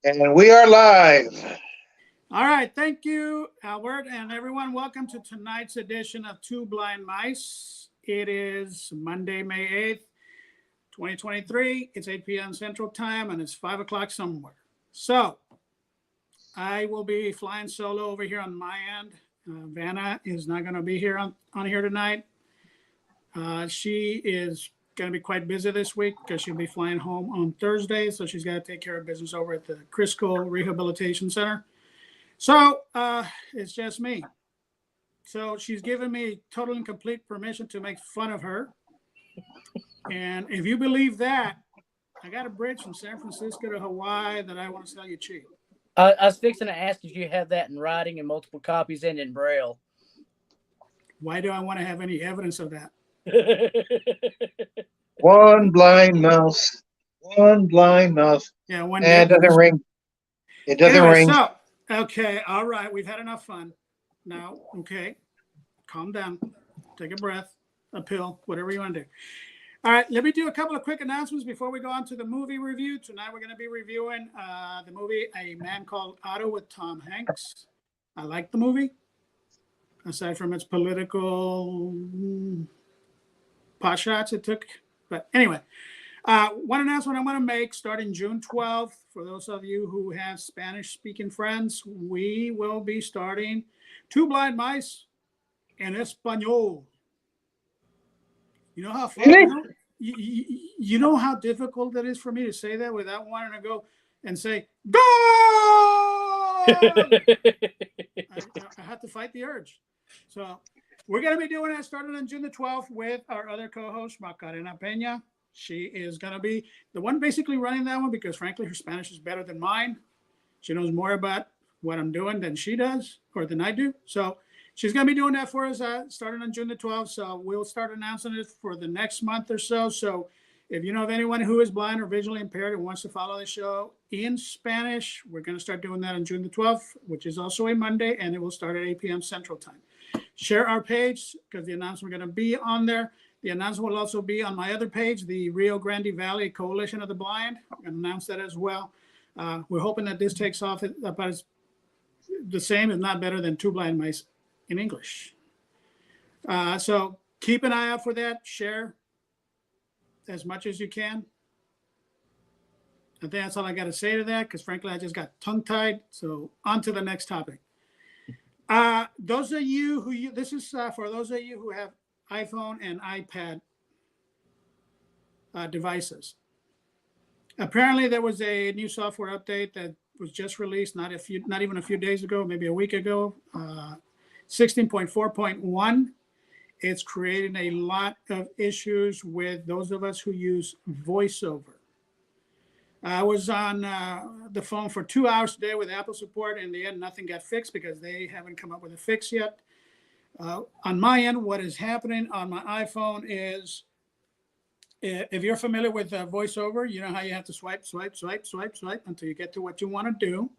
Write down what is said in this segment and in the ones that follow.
And we are live. All right. Thank you, Albert, and everyone. Welcome to tonight's edition of Two Blind Mice. It is Monday, May 8th, 2023. It's 8 p.m. Central Time, and it's 5 o'clock somewhere. So I will be flying solo over here on my end. Vanna is not going to be here on here tonight. She is going to be quite busy this week because she'll be flying home on Thursday. So she's got to take care of business over at the Crisco Rehabilitation Center. So it's just me. So she's given me total and complete permission to make fun of her. And if you believe that, I got a bridge from San Francisco to Hawaii that I want to sell you cheap. I was fixing to ask if you have that in writing and multiple copies and in Braille. Why do I want to have any evidence of that? One blind mouse. One blind mouse. Yeah, one. And it doesn't ring. It doesn't ring. So, okay, all right. We've had enough fun. Now, okay, calm down. Take a breath, a pill, whatever you want to do. All right, let me do a couple of quick announcements before we go on to the movie review. Tonight we're going to be reviewing the movie A Man Called Otto with Tom Hanks. I like the movie, aside from its political pot shots it took. But anyway, one announcement I want to make starting June 12th, for those of you who have Spanish-speaking friends, we will be starting Two Blind Mice en Español. You know how fun, you know how difficult it is for me to say that without wanting to go and say, go! I have to fight the urge. So we're going to be doing that starting on June the 12th with our other co-host, Macarena Peña. She is going to be the one basically running that one because, frankly, her Spanish is better than mine. She knows more about what I'm doing than she does or than I do. So she's going to be doing that for us starting on June the 12th. So we'll start announcing it for the next month or so. So if you know of anyone who is blind or visually impaired and wants to follow the show in Spanish, we're going to start doing that on June the 12th, which is also a Monday, and it will start at 8 p.m. Central Time. Share our page because the announcement is going to be on there. The announcement will also be on my other page, the Rio Grande Valley Coalition of the Blind. I'm going to announce that as well. We're hoping that this takes off about the same, if not better, than Two Blind Mice in English. So keep an eye out for that. Share as much as you can. I think that's all I got to say to that because, frankly, I just got tongue-tied. So on to the next topic. Those of you who this is for those of you who have iPhone and iPad devices. Apparently, there was a new software update that was just released not even a few days ago, maybe a week ago. 16.4.1. It's creating a lot of issues with those of us who use VoiceOver. I was on the phone for 2 hours today with Apple support. In the end, nothing got fixed because they haven't come up with a fix yet. On my end, what is happening on my iPhone is, if you're familiar with VoiceOver, you know how you have to swipe until you get to what you want to do.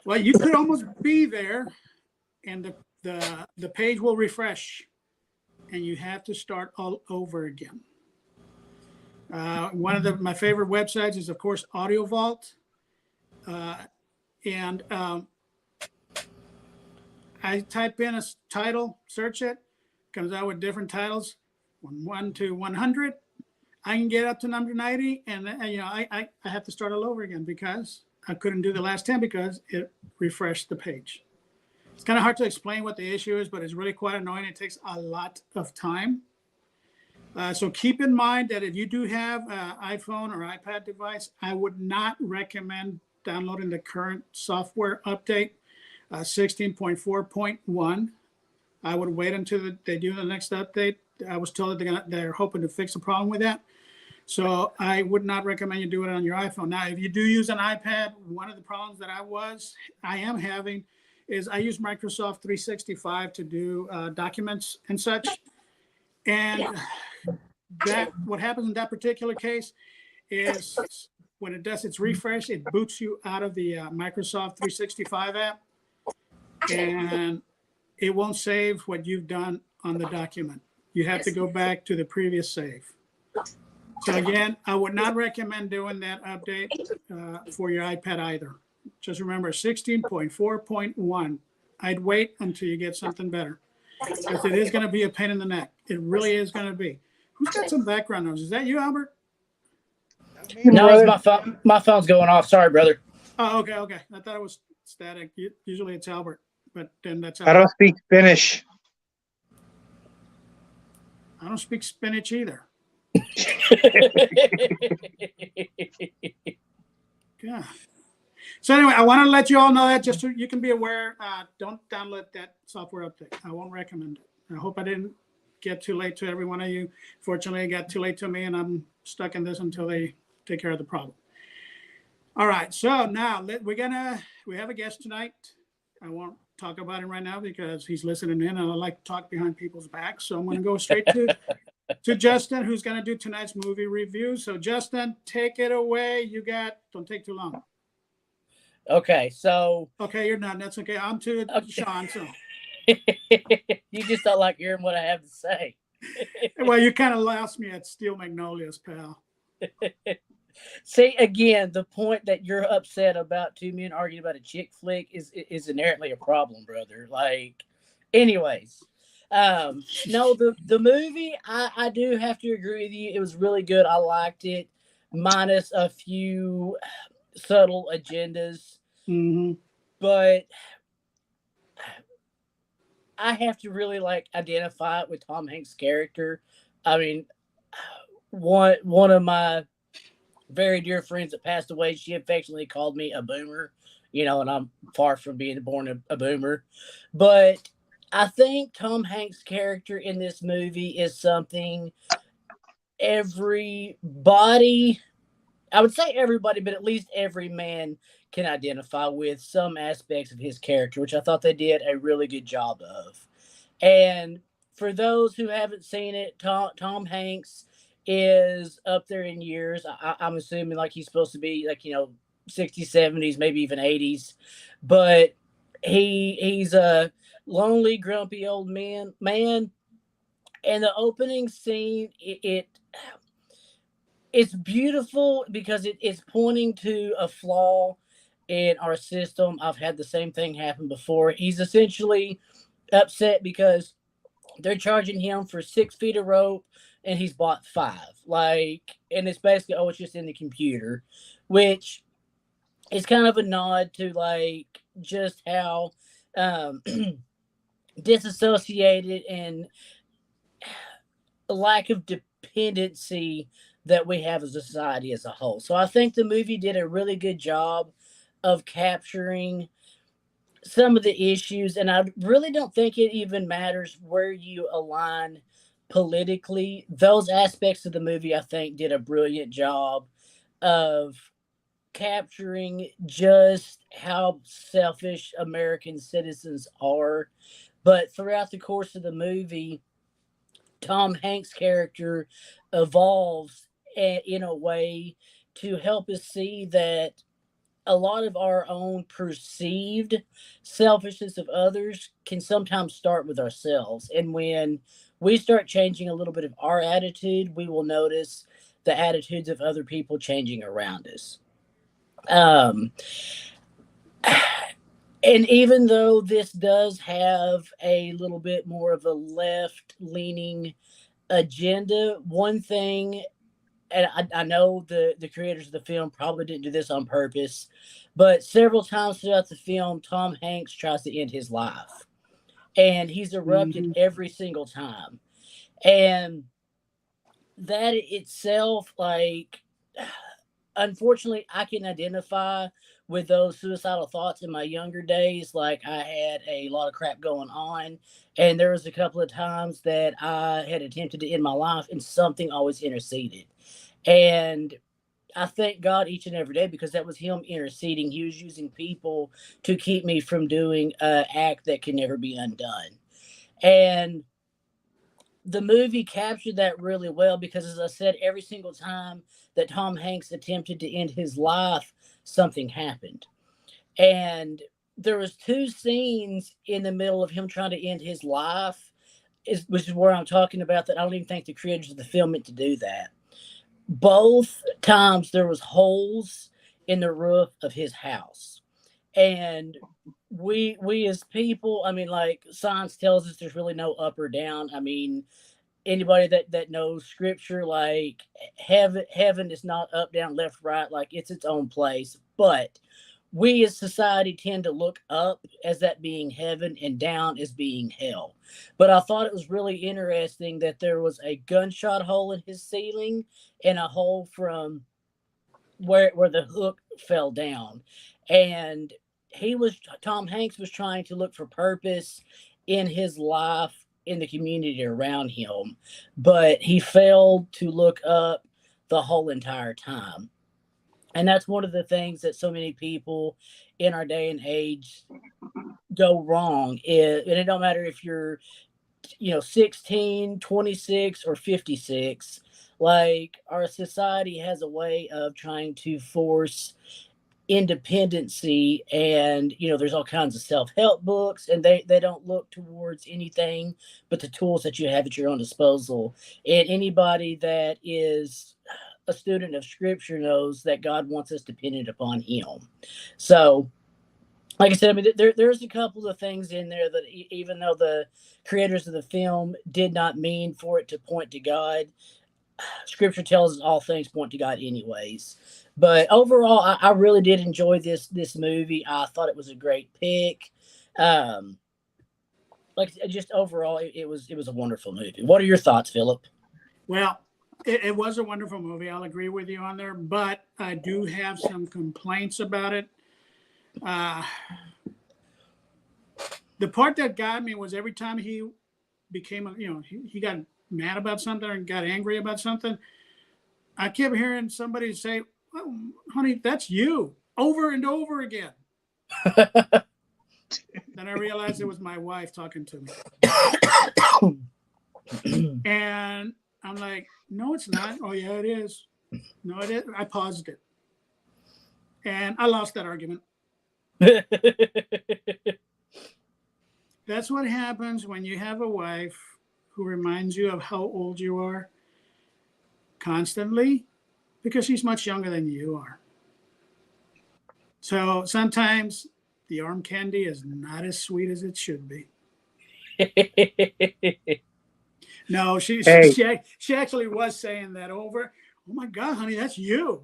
Well, you could almost be there, and the page will refresh, and you have to start all over again. One of my favorite websites is, of course, Audio Vault. And I type in a title, search it, comes out with different titles, 1 to 100. I can get up to number 90, and I have to start all over again because I couldn't do the last 10 because it refreshed the page. It's kind of hard to explain what the issue is, but it's really quite annoying. It takes a lot of time. So keep in mind that if you do have an iPhone or iPad device, I would not recommend downloading the current software update, 16.4.1. I would wait until they do the next update. I was told that they're hoping to fix the problem with that. So I would not recommend you do it on your iPhone. Now, if you do use an iPad, one of the problems that I am having is I use Microsoft 365 to do documents and such. And what happens in that particular case is when it does its refresh, it boots you out of the Microsoft 365 app, and it won't save what you've done on the document. You have to go back to the previous save. So again, I would not recommend doing that update for your iPad either. just remember 16.4.1. I'd wait until you get something better. Because it is going to be a pain in the neck. It really is going to be. Who's got some background noise? Is that you, Albert? No, it's my phone. My phone's going off. Sorry, brother. Oh, okay. I thought it was static. Usually it's Albert, but then that's I Albert. don't speak Spanish. I don't speak spinach either. Yeah. So anyway, I want to let you all know that just so you can be aware. Don't download that software update. I won't recommend it. I hope I didn't get too late to every one of you. Fortunately, it got too late to me, and I'm stuck in this until they take care of the problem. All right. So now we have a guest tonight. I won't talk about him right now because he's listening in, and I like to talk behind people's backs. So I'm going to go straight to Justin, who's going to do tonight's movie review. So Justin, take it away. Don't take too long. Okay, so Okay, you're done. That's okay. I'm to Sean. So you just don't like hearing what I have to say. well, you kind of lost me at Steel Magnolias, pal. See, again, the point that you're upset about two men arguing about a chick flick is inherently a problem, brother. Like, anyways, no, the movie, I do have to agree with you. It was really good. I liked it, minus a few subtle agendas. Mm-hmm. But I have to really identify it with Tom Hanks' character. I mean, one of my very dear friends that passed away, she affectionately called me a boomer, and I'm far from being born a boomer. But I think Tom Hanks' character in this movie is something everybody, I would say everybody, but at least every man can identify with some aspects of his character, which I thought they did a really good job of. And for those who haven't seen it, Tom Hanks is up there in years. I'm assuming he's supposed to be 60s, 70s, maybe even 80s. But he's a lonely, grumpy old man. And the opening scene, it's beautiful because it's pointing to a flaw in our system. I've had the same thing happen before. He's essentially upset because they're charging him for 6 feet of rope and he's bought 5. And it's basically, it's just in the computer, which is kind of a nod to just how disassociated and lack of dependency that we have as a society as a whole. So I think the movie did a really good job of capturing some of the issues, and I really don't think it even matters where you align politically. Those aspects of the movie, I think, did a brilliant job of capturing just how selfish American citizens are. But throughout the course of the movie, Tom Hanks' character evolves in a way to help us see that a lot of our own perceived selfishness of others can sometimes start with ourselves. And when we start changing a little bit of our attitude, we will notice the attitudes of other people changing around us. And even though this does have a little bit more of a left-leaning agenda, one thing, and I know the creators of the film probably didn't do this on purpose, but several times throughout the film, Tom Hanks tries to end his life. And he's erupted every single time. And that itself, unfortunately, I can identify with those suicidal thoughts in my younger days. I had a lot of crap going on, and there was a couple of times that I had attempted to end my life, and something always interceded. And I thank God each and every day because that was him interceding. He was using people to keep me from doing an act that can never be undone. And the movie captured that really well because, as I said, every single time that Tom Hanks attempted to end his life, something happened. And there was 2 scenes in the middle of him trying to end his life, which is where I'm talking about that I don't even think the creators of the film meant to do that. Both times there was holes in the roof of his house. And we as people, I mean, like science tells us there's really no up or down. I mean, anybody that knows scripture, like heaven is not up, down, left, right, like it's its own place. But we as society tend to look up as that being heaven and down as being hell. But I thought it was really interesting that there was a gunshot hole in his ceiling and a hole from where the hook fell down. And Tom Hanks was trying to look for purpose in his life, in the community around him, but he failed to look up the whole entire time. And that's one of the things that so many people in our day and age go wrong. And it don't matter if you're 16, 26, or 56. Like, our society has a way of trying to force independency, and there's all kinds of self-help books, and they don't look towards anything but the tools that you have at your own disposal. And anybody that is a student of scripture knows that God wants us dependent upon him. So, like I said, I mean, there's a couple of things in there that even though the creators of the film did not mean for it to point to God, scripture tells us all things point to God anyways. But overall, I really did enjoy this movie. I thought it was a great pick. Like, just overall, it was a wonderful movie. What are your thoughts, Philip? Well, it was a wonderful movie. I'll agree with you on there, but I do have some complaints about it. The part that got me was every time he became, he got mad about something or got angry about something, I kept hearing somebody say, "Oh, honey, that's you," over and over again. Then I realized it was my wife talking to me. And I'm like, no, it's not. Oh, yeah, it is. No, it is. I paused it. And I lost that argument. That's what happens when you have a wife who reminds you of how old you are constantly, because she's much younger than you are. So sometimes the arm candy is not as sweet as it should be. No, she actually was saying that over. Oh my God, honey, that's you.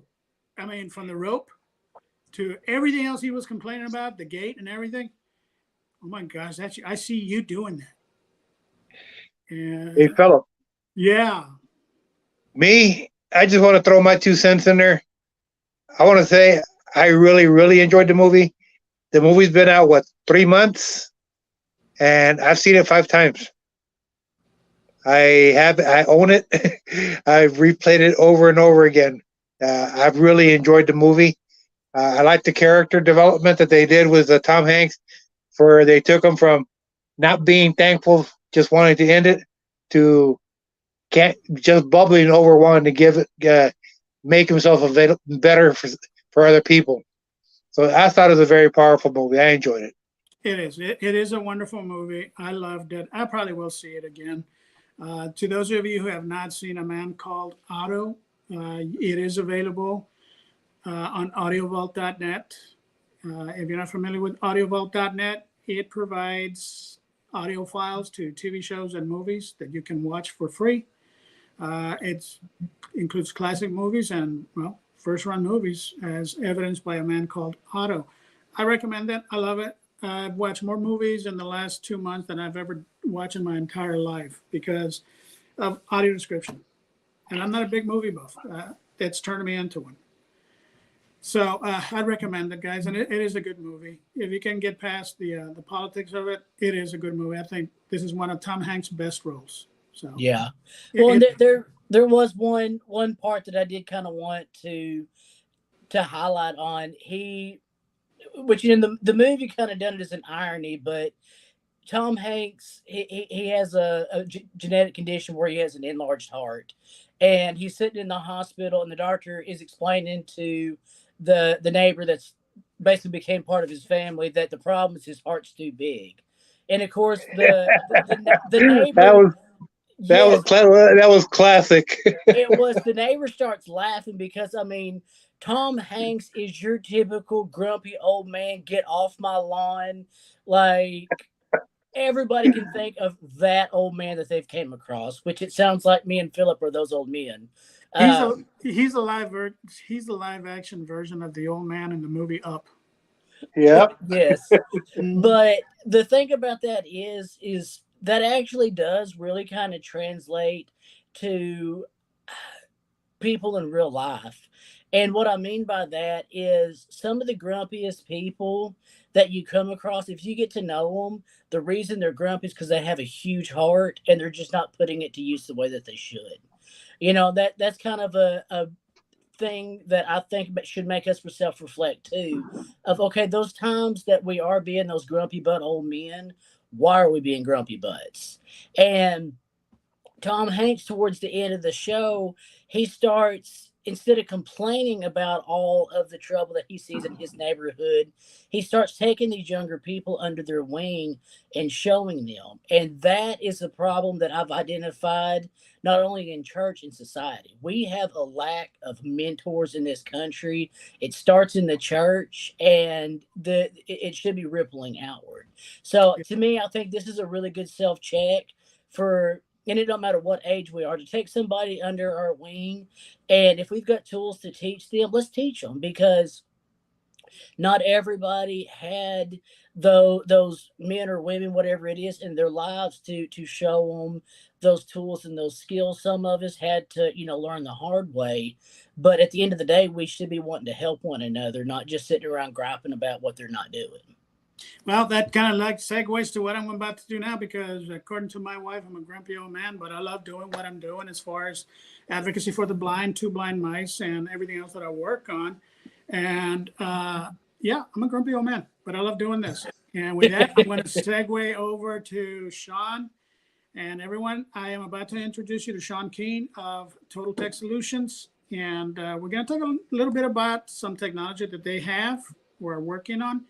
I mean, from the rope to everything else he was complaining about, the gate and everything. Oh my gosh, that's you. I see you doing that. And, Hey, Philip. yeah. Me, I just want to throw my 2 cents in there. I want to say I really, really enjoyed the movie. The movie's been out, 3 months? And I've seen it 5 times. I own it. I've replayed it over and over again. I've really enjoyed the movie. I like the character development that they did with Tom Hanks, for they took him from not being thankful, just wanting to end it, to just bubbling over, wanting to give it, make himself better for other people. So I thought it was a very powerful movie. I enjoyed it. It is. It is a wonderful movie. I loved it. I probably will see it again. To those of you who have not seen A Man Called Otto, it is available on audiovault.net. If you're not familiar with audiovault.net, it provides audio files to TV shows and movies that you can watch for free. It includes classic movies and, well, first-run movies, as evidenced by A Man Called Otto. I recommend it. I love it. I've watched more movies in the last 2 months than I've ever watched in my entire life because of audio description. And I'm not a big movie buff. It's turned me into one. So I'd recommend it, guys. And it is a good movie. If you can get past the politics of it, it is a good movie. I think this is one of Tom Hanks' best roles. So yeah. Well, and there was one part that I did kind of want to highlight on. Which the movie kind of done it as an irony, but Tom Hanks, he has a genetic condition where he has an enlarged heart, and he's sitting in the hospital, and the doctor is explaining to the neighbor that's basically became part of his family that the problem is his heart's too big, and of course the neighbor. That was classic. It was. The neighbor starts laughing because, I mean, Tom Hanks is your typical grumpy old man, get off my lawn. Like, everybody can think of that old man that they've came across, which it sounds like me and Philip are those old men. He's a live action version of the old man in the movie Up. Yep. Yes. But the thing about that is that actually does really kind of translate to people in real life. And what I mean by that is some of the grumpiest people that you come across, if you get to know them, the reason they're grumpy is because they have a huge heart and they're just not putting it to use the way that they should. You know, that's kind of a thing that I think should make us self-reflect too. Of okay, those times that we are being those grumpy butt old men, why are we being grumpy butts? And Tom Hanks, towards the end of the show, he starts, instead of complaining about all of the trouble that he sees in his neighborhood, he starts taking these younger people under their wing and showing them. And that is a problem that I've identified not only in church and society. We have a lack of mentors in this country. It starts in the church, and it should be rippling outward. So to me, I think this is a really good self-check for, and it don't matter what age we are, to take somebody under our wing. And if we've got tools to teach them, let's teach them, because not everybody had those men or women, whatever it is, in their lives to show them those tools and those skills. Some of us had to, learn the hard way. But at the end of the day, we should be wanting to help one another, not just sitting around griping about what they're not doing. Well, that kind of like segues to what I'm about to do now, because according to my wife, I'm a grumpy old man, but I love doing what I'm doing as far as advocacy for the blind, Two Blind Mice, and everything else that I work on. And yeah, I'm a grumpy old man, but I love doing this. And with that, I'm going to segue over to Sean. And everyone, I am about to introduce you to Sean Keane of Total Tech Solutions. And we're going to talk a little bit about some technology that they have, we're working on.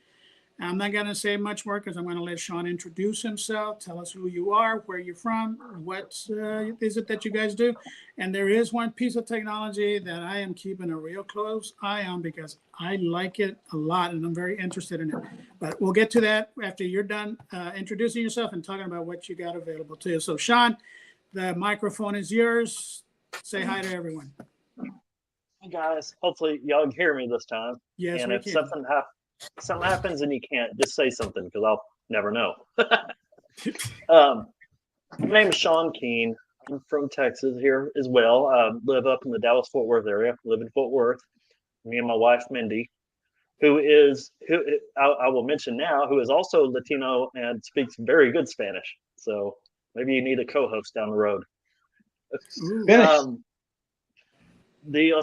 I'm not going to say much more because I'm going to let Sean introduce himself, tell us who you are, where you're from, what is it that you guys do. And there is one piece of technology that I am keeping a real close eye on because I like it a lot and I'm very interested in it. But we'll get to that after you're done introducing yourself and talking about what you got available to you. So Sean, the microphone is yours. Say hi to everyone. Hey guys, hopefully y'all can hear me this time. Yes, and we if can. something happens and you can't, just say something because I'll never know. My name is Sean Keane. I'm from Texas here as well. Live up in the Dallas-Fort Worth area. Live in Fort Worth. Me and my wife, Mindy, who I will mention now, who is also Latino and speaks very good Spanish. So maybe you need a co-host down the road. Let's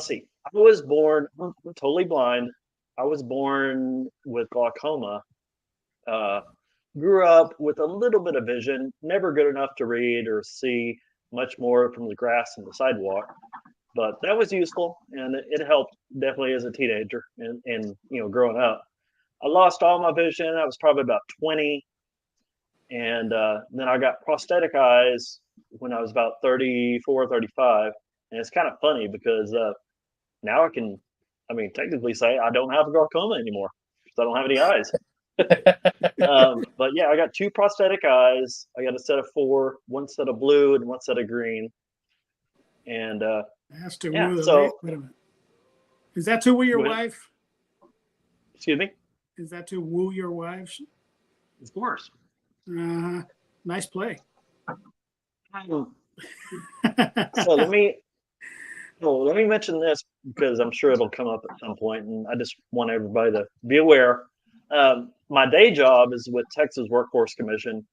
see. I was born totally blind. I was born with glaucoma. Grew up with a little bit of vision, never good enough to read or see much more from the grass and the sidewalk. But that was useful, and it helped definitely as a teenager and growing up. I lost all my vision. I was probably about 20, and then I got prosthetic eyes when I was about 34, 35. And it's kind of funny because now I can, technically say I don't have glaucoma anymore because I don't have any eyes. But yeah, I got 2 prosthetic eyes. I got a set of 4, one set of blue and one set of green. And has to yeah, woo the so wait a minute. Is that to woo your wife? Excuse me? Is that to woo your wife? Of course. Nice play. So let me mention this because I'm sure it'll come up at some point, and I just want everybody to be aware. My day job is with Texas Workforce Commission,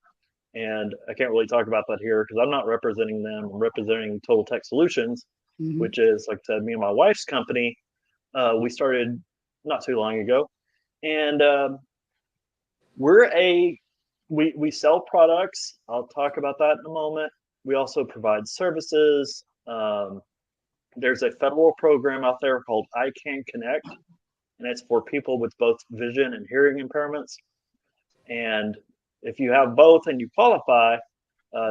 and I can't really talk about that here because I'm not representing them. I'm representing Total Tech Solutions, which is, like I said, me and my wife's company. We started not too long ago, and we sell products. I'll talk about that in a moment. We also provide services. There's a federal program out there called ICANN Connect, and it's for people with both vision and hearing impairments. And if you have both and you qualify,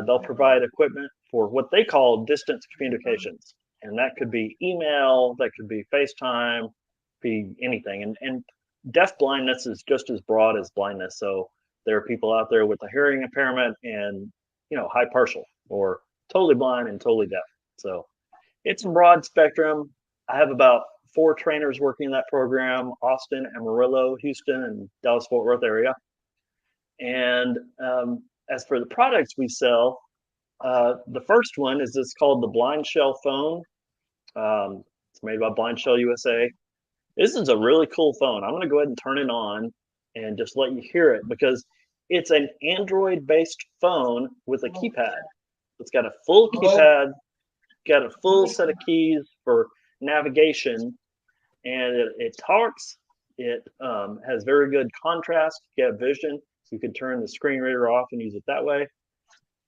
they'll provide equipment for what they call distance communications. And that could be email, that could be FaceTime, be anything. And deaf blindness is just as broad as blindness. So there are people out there with a hearing impairment and, high partial or totally blind and totally deaf. So it's a broad spectrum. I have about 4 trainers working in that program: Austin, Amarillo, Houston, and Dallas Fort Worth area. And as for the products we sell, the first one is this called the Blind Shell phone. It's made by Blind Shell USA. This is a really cool phone. I'm going to go ahead and turn it on and just let you hear it, because it's an Android-based phone with a keypad. It's got a full keypad, got a full set of keys for navigation, and it talks. It has very good contrast. If you have vision, you can turn the screen reader off and use it that way.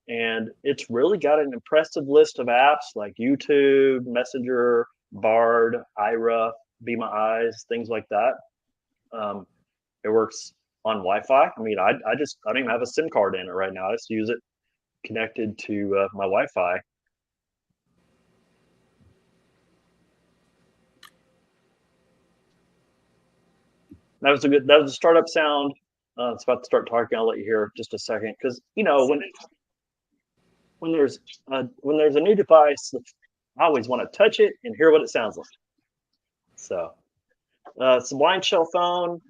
And it's really got an impressive list of apps like YouTube, Messenger, Bard, Ira, Be My Eyes, things like that. It works on Wi-Fi. I mean, I don't even have a SIM card in it right now. I just use it connected to my Wi-Fi. That was a startup sound. It's about to start talking. I'll let you hear just a second, because when there's a new device, I always want to touch it and hear what it sounds like. So it's a Blind Shell phone,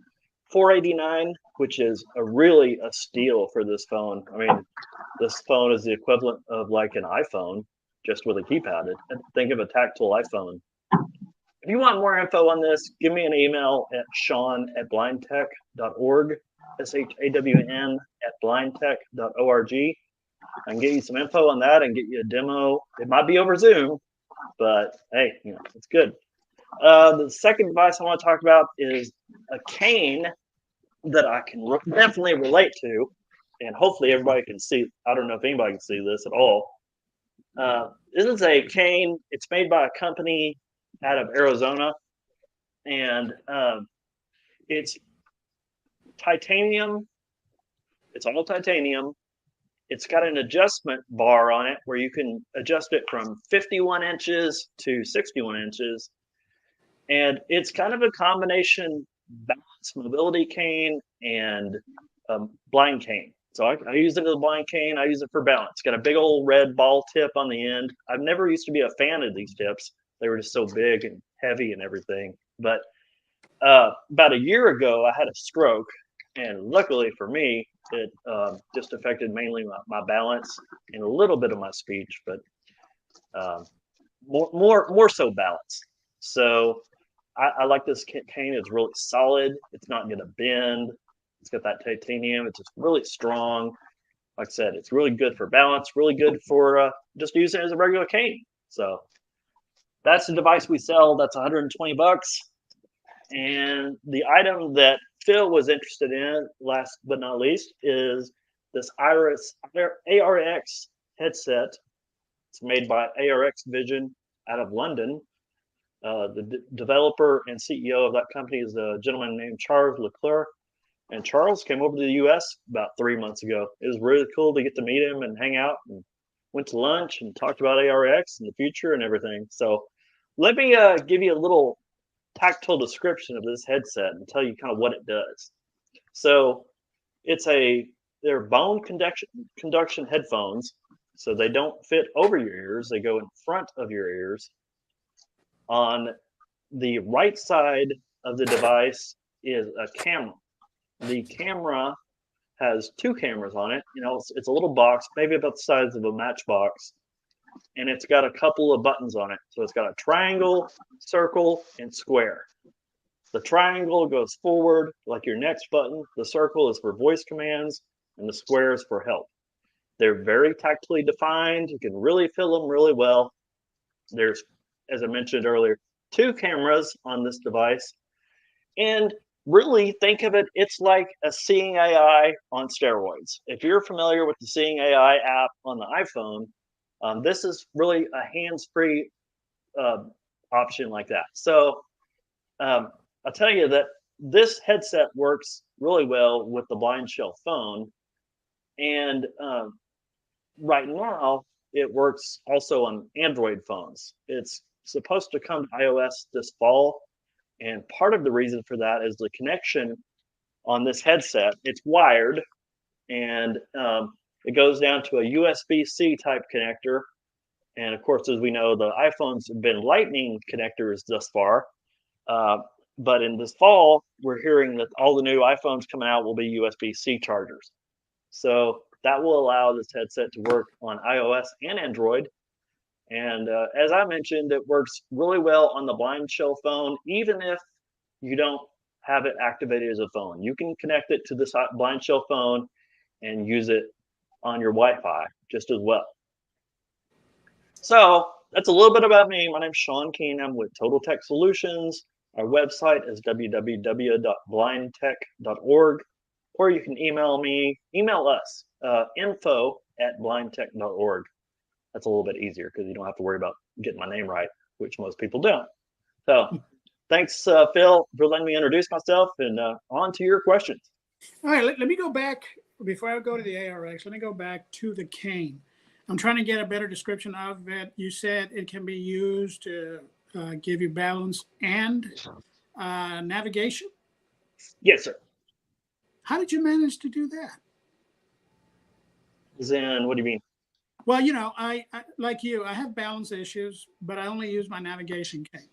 $489, which is really a steal for this phone. I mean, this phone is the equivalent of like an iPhone, just with a keypad. Think of a tactile iPhone. If you want more info on this, give me an email at shawn@blindtech.org, SHAWN@blindtech.org. I can get you some info on that and get you a demo. It might be over Zoom, but hey, it's good. The second device I want to talk about is a cane that I can definitely relate to, and hopefully everybody can see. I don't know if anybody can see this at all. This is a cane. It's made by a company out of Arizona, and it's titanium. It's all titanium. It's got an adjustment bar on it where you can adjust it from 51 inches to 61 inches. And it's kind of a combination balance mobility cane and blind cane. So I use it as a blind cane. I use it for balance. It's got a big old red ball tip on the end. I've never used to be a fan of these tips. They were just so big and heavy and everything. But about a year ago, I had a stroke. And luckily for me, it just affected mainly my balance and a little bit of my speech, but more so balance. So I like this cane. It's really solid. It's not going to bend. It's got that titanium. It's just really strong. Like I said, it's really good for balance, really good for just using it as a regular cane. So that's the device we sell. That's $120. And the item that Phil was interested in, last but not least, is this ARX headset. It's made by ARX Vision out of London. The developer and CEO of that company is a gentleman named Charles Leclerc. And Charles came over to the US about 3 months ago. It was really cool to get to meet him and hang out, and went to lunch and talked about ARX and the future and everything. So let me give you a little tactile description of this headset and tell you kind of what it does. So they're bone conduction headphones. So they don't fit over your ears. They go in front of your ears. On the right side of the device is a camera. The camera has 2 cameras on it. It's a little box, maybe about the size of a matchbox, and it's got a couple of buttons on it. So it's got a triangle, circle, and square. The triangle goes forward like your next button. The circle is for voice commands, and the square is for help. They're very tactily defined. You can really feel them really well. There's, as I mentioned earlier, 2 cameras on this device. And really think of it, it's like a Seeing AI on steroids. If you're familiar with the Seeing AI app on the iPhone, this is really a hands-free option like that. So I'll tell you that this headset works really well with the Blind Shell phone. And right now, it works also on Android phones. It's supposed to come to iOS this fall. And part of the reason for that is the connection on this headset. It's wired, and it goes down to a USB-C type connector. And of course, as we know, the iPhones have been Lightning connectors thus far. But in this fall, we're hearing that all the new iPhones coming out will be USB-C chargers. So that will allow this headset to work on iOS and Android. And as I mentioned, it works really well on the Blind Shell phone, even if you don't have it activated as a phone. You can connect it to this Blind Shell phone and use it on your Wi-Fi just as well. So that's a little bit about me. My name's Sean Keene. I'm with Total Tech Solutions. Our website is www.blindtech.org, or you can email us, info@blindtech.org. That's a little bit easier because you don't have to worry about getting my name right, which most people don't. So thanks, Phil, for letting me introduce myself, and on to your questions. All right, let me go back before I go to the ARX. Let me go back to the cane. I'm trying to get a better description of it. You said it can be used to give you balance and navigation. Yes, sir. How did you manage to do that? As in, what do you mean? Well, you know, I like you, I have balance issues, but I only use my navigation cane.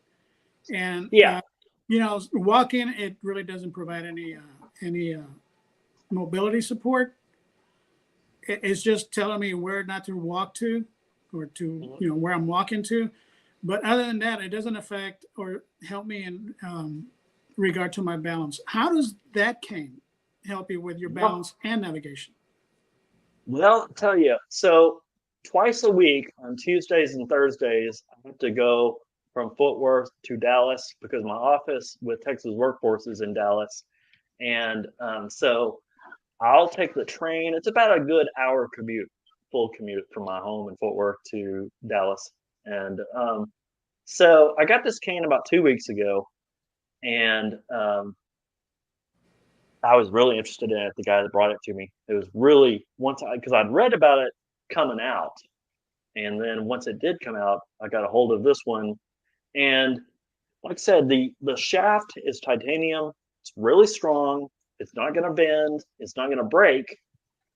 And Yeah. you know, walking, it really doesn't provide any mobility support. It's just telling me where not to walk to, or to, you know, where I'm walking to. But other than that, it doesn't affect or help me in regard to my balance. How does that cane help you with your balance and navigation? Well, I'll tell you. So twice a week on Tuesdays and Thursdays, I have to go from Fort Worth to Dallas because my office with Texas Workforce is in Dallas. And so I'll take the train. It's about a good hour commute, full commute from my home in Fort Worth to Dallas. And so I got this cane about 2 weeks ago, and I was really interested in it. The guy that brought it to me, it was really because I'd read about it coming out, and then once it did come out, I got a hold of this one. And like I said, the shaft is titanium. It's really strong. It's not going to bend. It's not going to break.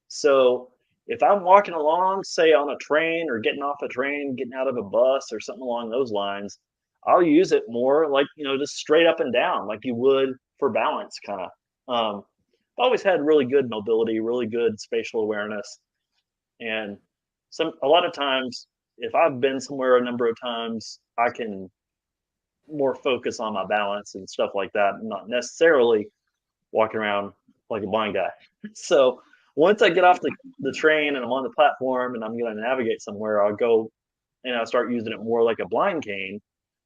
So if I'm walking along, say on a train or getting off a train, getting out of a bus or something along those lines, I'll use it more like, you know, just straight up and down like you would for balance kind of. I've always had really good mobility, really good spatial awareness. And a lot of times, if I've been somewhere a number of times, I can more focus on my balance and stuff like that, not necessarily walking around like a blind guy. So once I get off the train and I'm on the platform and I'm going to navigate somewhere, I'll go and I'll start using it more like a blind cane.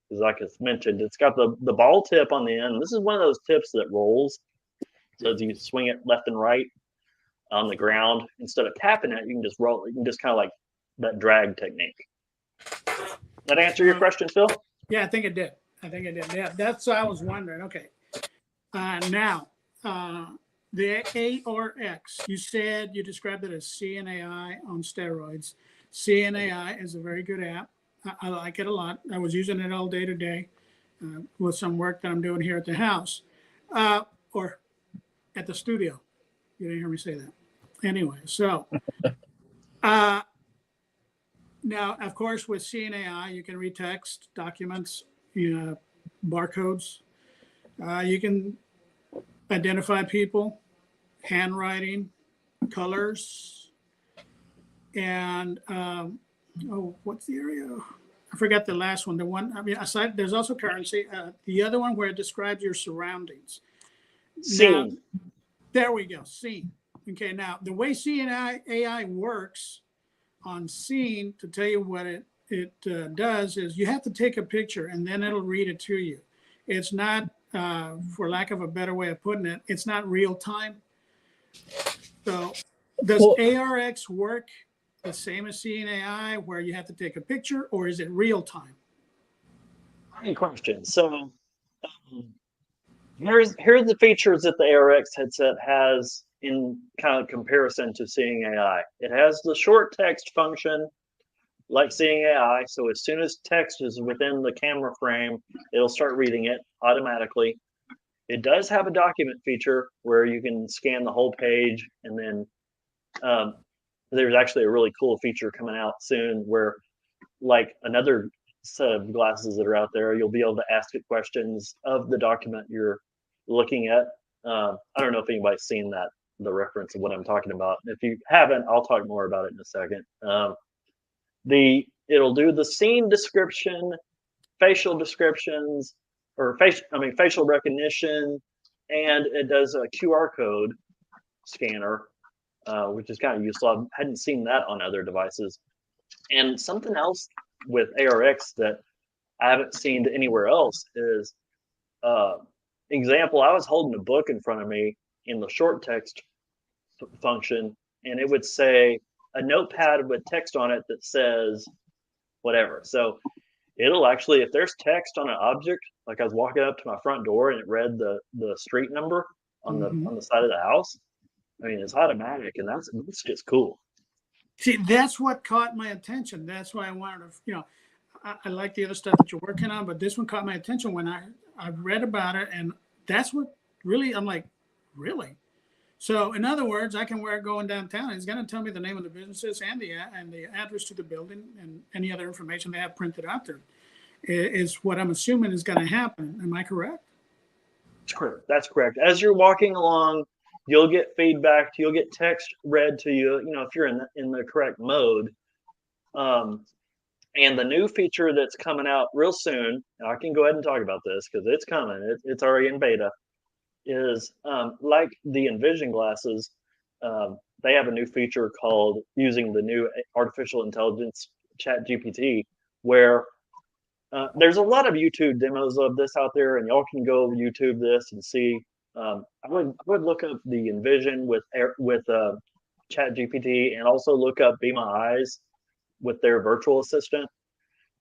Because like I mentioned, it's got the ball tip on the end. This is one of those tips that rolls. So as you swing it left and right on the ground, instead of tapping it, you can just roll. You can just kind of like that drag technique. That answer your question, Phil? Yeah, I think it did. Yeah, that's what I was wondering. Okay. Now, the ARX, you said you described it as CNAI on steroids. CNAI is a very good app. I like it a lot. I was using it all day today with some work that I'm doing here at the house or at the studio. You didn't hear me say that. Anyway, so now, of course, with CNAI, you can read text, documents, barcodes. You can identify people, handwriting, colors, and what's the area? I forgot the last one. The one, I mean, aside, there's also currency. The other one where it describes your surroundings. Scene. Now, there we go. Scene. Okay. Now, the way CNAI works on Scene, to tell you what it does, is you have to take a picture and then it'll read it to you. It's not, for lack of a better way of putting it, it's not real time. So does ARX work the same as CNAI where you have to take a picture, or is it real time? Great question. So here's the features that the ARX headset has in kind of comparison to Seeing AI. It has the short text function, like seeing AI. So as soon as text is within the camera frame, it'll start reading it automatically. It does have a document feature where you can scan the whole page, and then there's actually a really cool feature coming out soon where, like another set of glasses that are out there, you'll be able to ask it questions of the document you're looking at. I don't know if anybody's seen that, the reference of what I'm talking about. If you haven't, I'll talk more about it in a second. It'll do the scene description, facial descriptions, or facial recognition, and it does a QR code scanner, which is kind of useful. I hadn't seen that on other devices. And something else with ARX that I haven't seen anywhere else is, example, I was holding a book in front of me in the short text function, and it would say a notepad with text on it that says whatever. So it'll actually, if there's text on an object, like I was walking up to my front door and it read the street number on the side of the house. I mean, it's automatic, and that's just cool. See, that's what caught my attention. That's why I wanted to, I like the other stuff that you're working on, but this one caught my attention when I read about it, and that's what really, I'm like, really? So in other words, I can wear it going downtown, and it's going to tell me the name of the businesses and the address to the building and any other information they have printed out there. Is what I'm assuming is going to happen. Am I correct? That's correct. As you're walking along, you'll get feedback. You'll get text read to you. If you're in the correct mode. And the new feature that's coming out real soon, and I can go ahead and talk about this because it's coming. It's already in beta. Is like the Envision glasses. They have a new feature called using the new artificial intelligence ChatGPT, where there's a lot of YouTube demos of this out there, and y'all can go YouTube this and see. I would look up the Envision with ChatGPT, and also look up Be My Eyes with their virtual assistant.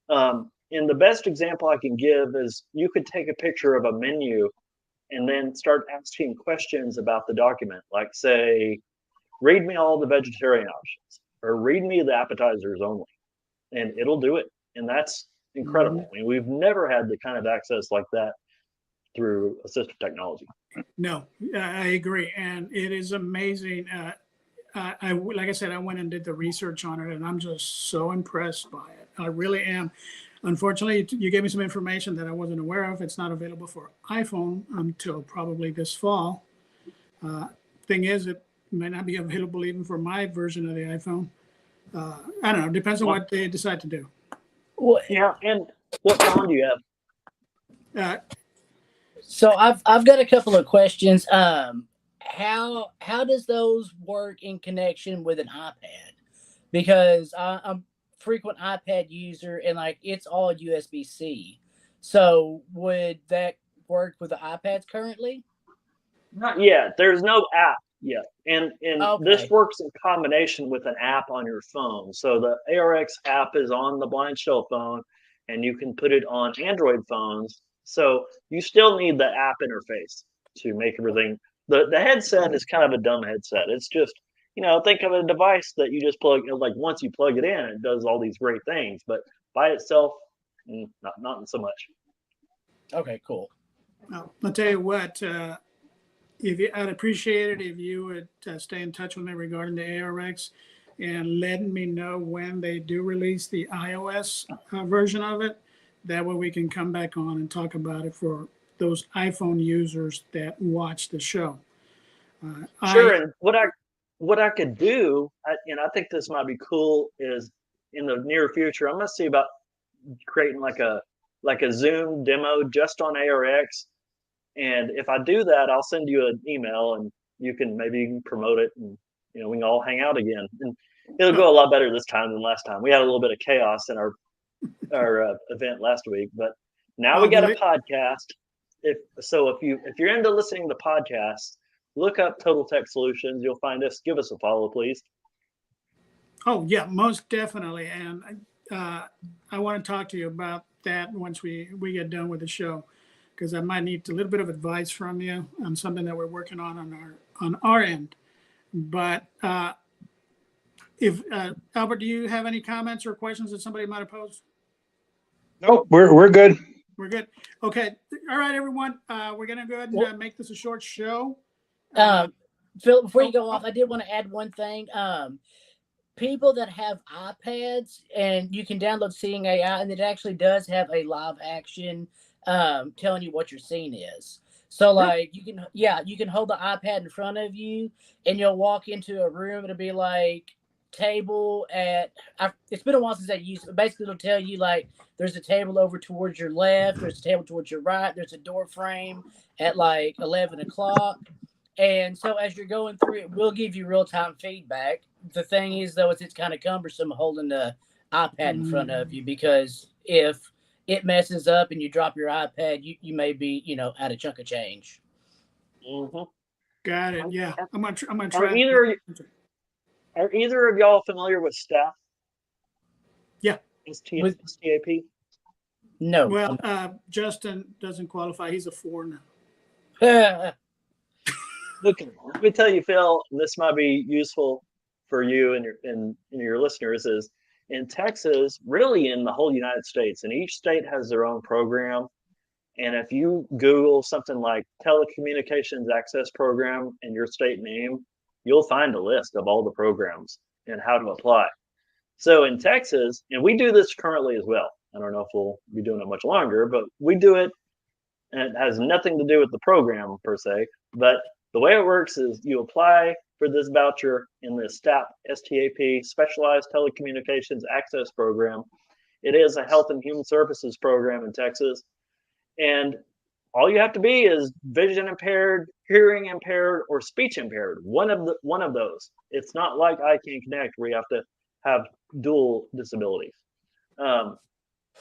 And the best example I can give is you could take a picture of a menu and then start asking questions about the document, like say, read me all the vegetarian options, or read me the appetizers only, and it'll do it. And that's incredible. I mean, we've never had the kind of access like that through assistive technology. No, I agree, and it is amazing. I like I said, I went and did the research on it, and I'm just so impressed by it. I really am. Unfortunately, you gave me some information that I wasn't aware of. It's not available for iPhone until probably this fall. Thing is, it might not be available even for my version of the iPhone. I don't know. Depends on what they decide to do. Well, Yeah, and what phone do you have? so I've got a couple of questions. How does those work in connection with an iPad? Because I'm a frequent iPad user, and like it's all USB-C. So would that work with the iPads currently? Not yet. There's no app yet, and Okay. this works in combination with an app on your phone. So the ARX app is on the Blind Shell phone, and you can put it on Android phones. So you still need the app interface to make everything. The headset is kind of a dumb headset. It's just, think of a device that you just plug, like once you plug it in, it does all these great things, but by itself, not so much. Okay, cool. I'll tell you what, I'd appreciate it if you would stay in touch with me regarding the ARX and letting me know when they do release the iOS version of it. That way we can come back on and talk about it for those iPhone users that watch the show. Sure, and what I could do, and I think this might be cool, is in the near future, I'm gonna see about creating like a Zoom demo just on ARX. And if I do that, I'll send you an email, and you can maybe promote it, and we can all hang out again. And it'll go a lot better this time than last time. We had a little bit of chaos in our event last week, but now we got a podcast. If you're into listening to podcasts, look up Total Tech Solutions. You'll find us. Give us a follow, please. Oh yeah, most definitely. And I want to talk to you about that once we get done with the show, because I might need a little bit of advice from you on something that we're working on our end. But If Albert, do you have any comments or questions that somebody might have posed? Nope, we're good. We're good. Okay. All right, everyone. We're gonna go ahead and make this a short show. Phil, before you go off, I did want to add one thing. People that have iPads, and you can download Seeing AI, and it actually does have a live action telling you what your scene is. So like you can hold the iPad in front of you, and you'll walk into a room. It'll be like table at. It's been a while since I used it, but basically it'll tell you like there's a table over towards your left, there's a table towards your right, there's a door frame at like 11 o'clock. And so as you're going through it, we'll give you real-time feedback. The thing is, though, it's kind of cumbersome holding the iPad in front of you, because if it messes up and you drop your iPad, you may be, out a chunk of change. Mm-hmm. Got it. Yeah. I'm gonna try. Are either of y'all familiar with Staff? Yeah. STAP? No. Well, Justin doesn't qualify. He's a foreigner. Look, let me tell you, Phil, this might be useful for you and your listeners, is in Texas, really in the whole United States, and each state has their own program. And if you Google something like Telecommunications Access Program in your state name, you'll find a list of all the programs and how to apply. So in Texas, and we do this currently as well. I don't know if we'll be doing it much longer, but we do it, and it has nothing to do with the program per se. But the way it works is you apply for this voucher in the STAP, Specialized Telecommunications Access Program. It is a health and human services program in Texas. And all you have to be is vision impaired, hearing impaired, or speech impaired. One of those. It's not like I Can Connect where you have to have dual disabilities.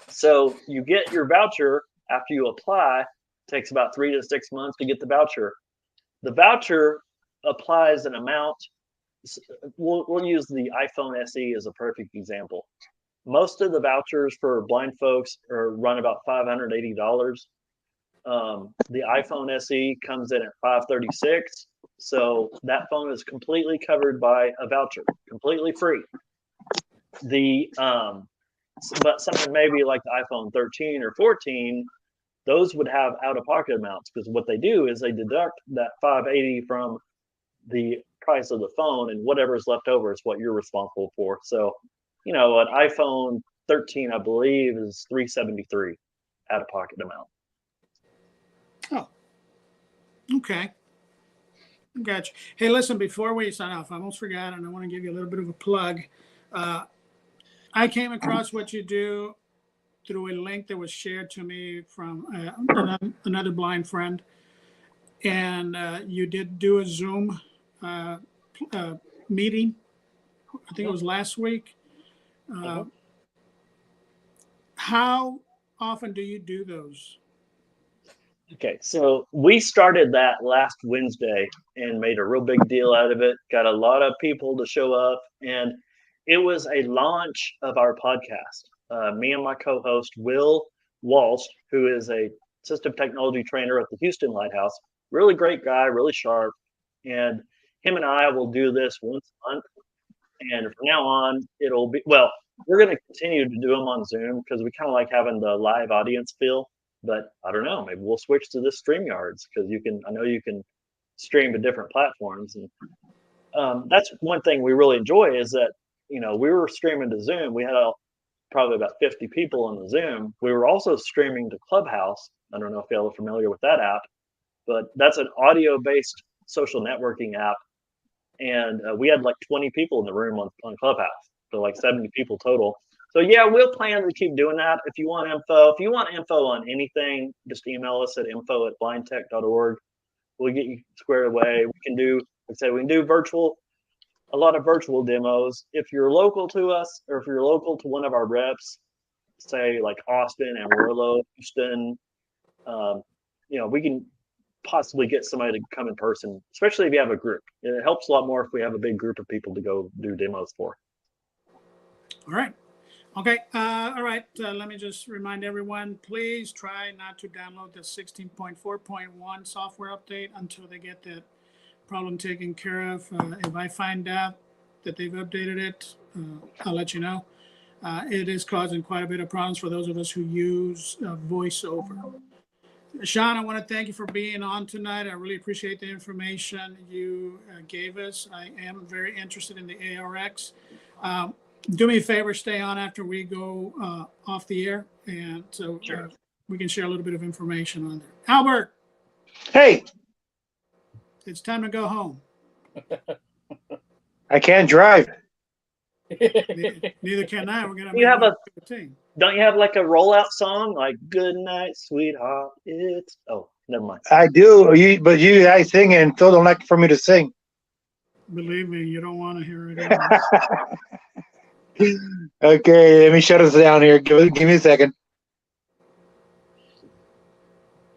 So you get your voucher after you apply. It takes about 3 to 6 months to get the voucher. The voucher applies an amount. We'll use the iPhone SE as a perfect example. Most of the vouchers for blind folks run about $580. The iPhone SE comes in at $536. So that phone is completely covered by a voucher, completely free. But something maybe like the iPhone 13 or 14, those would have out-of-pocket amounts, because what they do is they deduct that $580 from the price of the phone, and whatever's left over is what you're responsible for. So, an iPhone 13, I believe, is $373 out-of-pocket amount. Oh, okay. Gotcha. Hey, listen, before we sign off, I almost forgot, and I want to give you a little bit of a plug. I came across what you do through a link that was shared to me from another blind friend. And you did do a Zoom meeting. I think it was last week. How often do you do those? Okay, so we started that last Wednesday and made a real big deal out of it. Got a lot of people to show up, and it was a launch of our podcast. Me and my co-host, Will Walsh, who is a system technology trainer at the Houston Lighthouse, really great guy, really sharp. And him and I will do this once a month. And from now on, it'll be, we're going to continue to do them on Zoom because we kind of like having the live audience feel. But I don't know, maybe we'll switch to this StreamYards, because I know you can stream to different platforms. And that's one thing we really enjoy, is that, we were streaming to Zoom. We had probably about 50 people on the Zoom. We were also streaming to Clubhouse. I don't know if y'all are familiar with that app, but that's an audio-based social networking app. And we had like 20 people in the room on Clubhouse, so like 70 people total. So yeah, we'll plan to keep doing that. If you want info on anything, just email us at info@blindtech.org. We'll get you squared away. We can do a lot of virtual demos. If you're local to us, or if you're local to one of our reps, say like Austin, Amarillo, Houston, we can possibly get somebody to come in person, especially if you have a group. It helps a lot more if we have a big group of people to go do demos for. All right. Okay. All right. Let me just remind everyone, please try not to download the 16.4.1 software update until they get that problem taken care of. If I find out that they've updated it, I'll let you know. It is causing quite a bit of problems for those of us who use VoiceOver. Sean, I want to thank you for being on tonight. I really appreciate the information you gave us. I am very interested in the ARX. Do me a favor, stay on after we go off the air, and so Sure. we can share a little bit of information on there. Albert, Hey, it's time to go home. I can't drive. Neither can I. We're gonna You have a 15. Don't you have like a rollout song like "Good Night, Sweetheart"? It's never mind. I do, but you guys sing and still don't like for me to sing. Believe me, you don't want to hear it. Anyway. Okay, let me shut us down here. Give me a second.